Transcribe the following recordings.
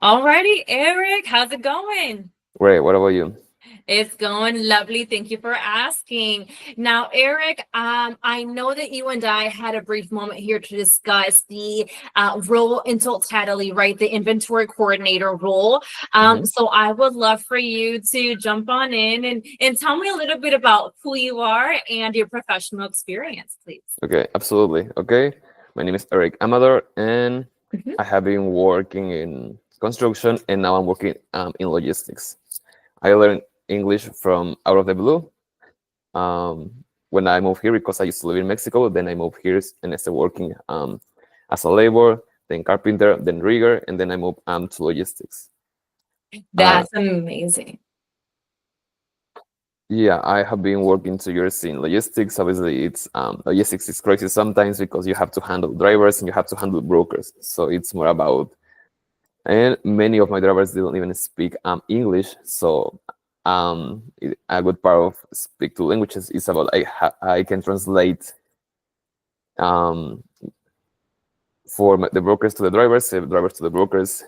Alrighty, Eric, how's it going? Great. What about you? It's going lovely. Thank you for asking. Now, Eric, I know that you and I had a brief moment here to discuss the role in totality, right? The inventory coordinator role. Hmm. So I would love for you to jump on in and tell me a little bit about who you are and your professional experience, please. Okay, absolutely. Okay. My name is Eric Amador, and Mhm. I have been working in construction, and now I'm working in logistics. I learned English from out of the blue. When I moved here, because I used to live in Mexico, then I moved here and I started working as a labor, then carpenter, then rigger, and then I moved to logistics. Uh, That's amazing. Yeah, I have been working 2 years in logistics. Obviously, it's logistics is crazy sometimes because you have to handle drivers and you have to handle brokers. So it's more about, and many of my drivers don't even speak English. So a good part of speak two languages is about I can translate um, for the brokers to the drivers, the drivers to the brokers,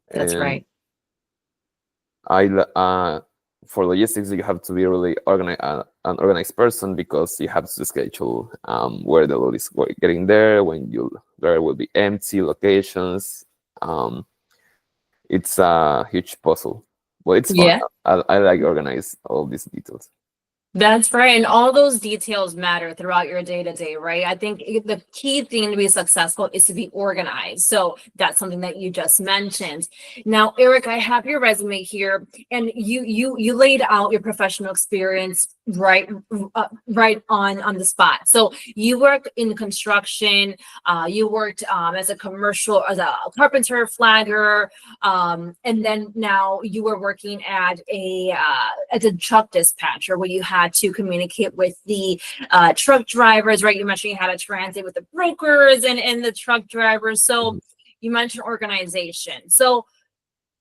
That's and right. I for logistics you have to be really an organized person because you have to schedule where the load is getting there, when you there will be empty locations. Um, it's a huge puzzle, but it's fun. Yeah. I like organize all these details. That's right. And all those details matter throughout your day to day, right? I think the key thing to be successful is to be organized. So that's something that you just mentioned. Now, Eric, I have your resume here, and you laid out your professional experience right on the spot. So you worked in construction, you worked as a commercial, as a carpenter, flagger, and then now you were working at a truck dispatcher where you had to communicate with the truck drivers, right? You mentioned you had a transit with the brokers and the truck drivers. So Mhm. you mentioned organization. So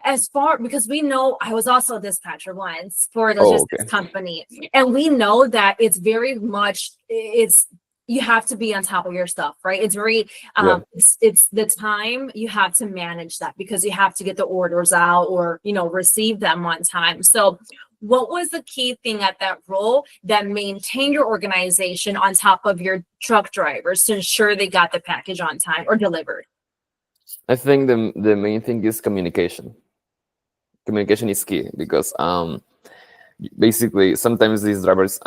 as far, because we know I was also a dispatcher once for a Oh, logistics okay. company, and we know that it's very much it's you have to be on top of your stuff, right? It's very Yeah. it's the time you have to manage that because you have to get the orders out or receive them on time. So what was the key thing at that role that maintained your organization on top of your truck drivers to ensure they got the package on time or delivered? I think the main thing is communication. Communication is key because basically sometimes these drivers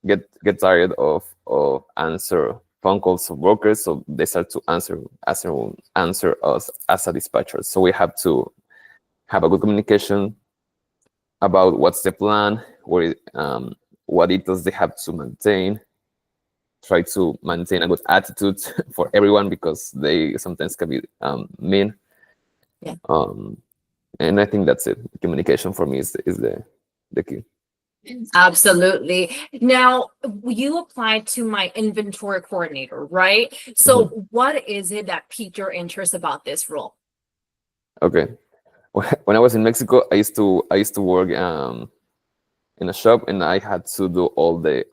get tired of answer phone calls of brokers, so they start to answer us as a dispatcher. So we have to have a good communication about what's the plan, what details they have to maintain. Try to maintain a good attitude for everyone because they sometimes can be mean. Yeah. um, and I think that's it. Communication for me is the key. Absolutely. Now, you applied to my inventory coordinator, right? So, Mhm. what is it that piqued your interest about this role? Okay. When I was in Mexico, I used to work in a shop, and I had to do all the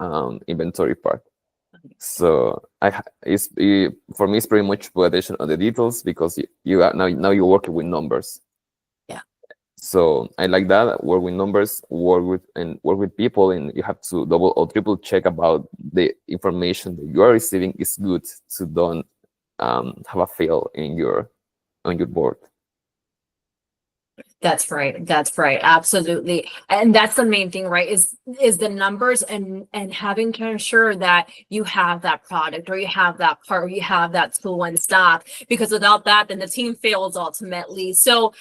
inventory part. So for me, it's pretty much pay attention on the details because you are now you're working with numbers. Yeah, So I like that. Work with numbers, work with people, and you have to double or triple check about the information that you are receiving is good to don't have a fail in your on your board. that's right. That's right. Absolutely. And that's the main thing, right? Is the numbers and having to ensure that you have that product or you have that part or you have that tool in stock. Because without that, then the team fails ultimately. So,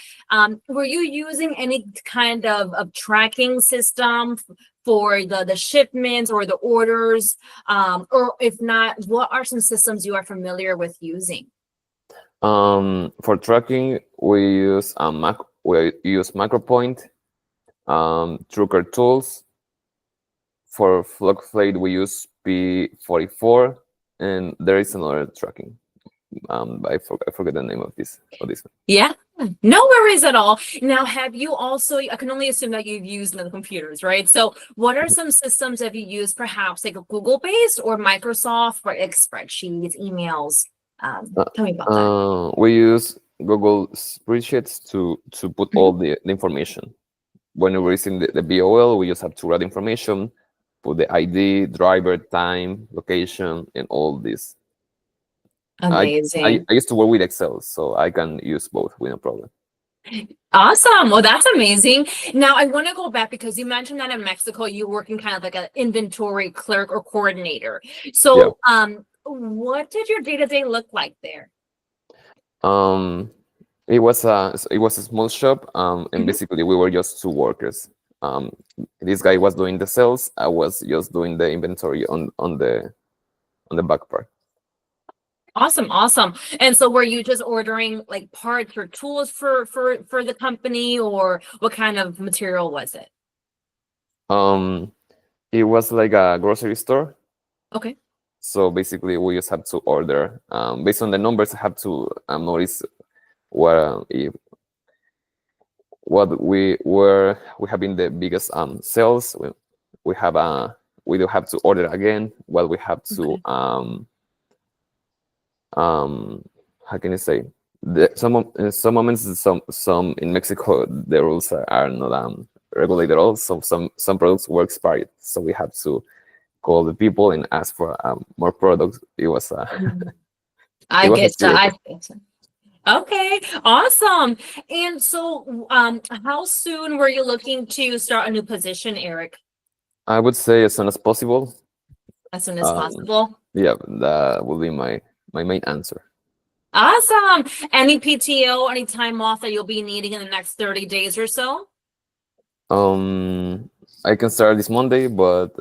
were you using any kind of tracking system for the shipments or the orders? Or if not, what are some systems you are familiar with using? For tracking, we use MacroPoint, Trucker tools. For Flockflate, we use P44, and there is another tracking. I forget the name of this one. Yeah, no worries at all. Now, have you also, I can only assume that you've used the computers, right? So, what are some systems have you used, perhaps like a Google based or Microsoft, for like spreadsheets, emails? Tell me about that. We use Google spreadsheets to put all the information. When we're using the BOL, we just have to write information, put the ID, driver, time, location, and all this. Amazing. I used to work with Excel, so I can use both with no problem. Awesome. Well, that's amazing. Now, I want to go back because you mentioned that in Mexico, you're working kind of like an inventory clerk or coordinator. So, what did your day-to-day look like there? It was a small shop, and Mhm. basically we were just two workers. This guy was doing the sales. I was just doing the inventory on the back part. Awesome, awesome. And so were you just ordering like parts or tools for the company, or what kind of material was it? It was like a grocery store. Okay. So basically, we just have to order based on the numbers. I have to notice what we have been the biggest sales. We have we do have to order again. What we have to how can I say? In some moments, some in Mexico, the rules are not regulated at all. So some products were expired, so we have to call the people and ask for more products. It was I it was a get you. serious. I get you. Okay, awesome. And so, how soon were you looking to start a new position, Eric? I would say as soon as possible. As soon as Um, possible. yeah, that will be my main answer. Awesome. Any PTO, any time off that you'll be needing in the next 30 days or so? I can start this Monday, but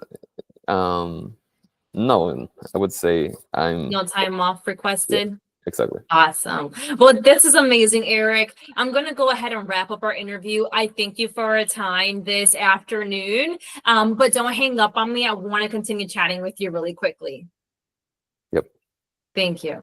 no, I would say I'm No time off requested? exactly. Awesome. Well, this is amazing, Eric. I'm going to go ahead and wrap up our interview. I thank you for our time this afternoon. But don't hang up on me. I want to continue chatting with you really quickly. Yep. Thank you.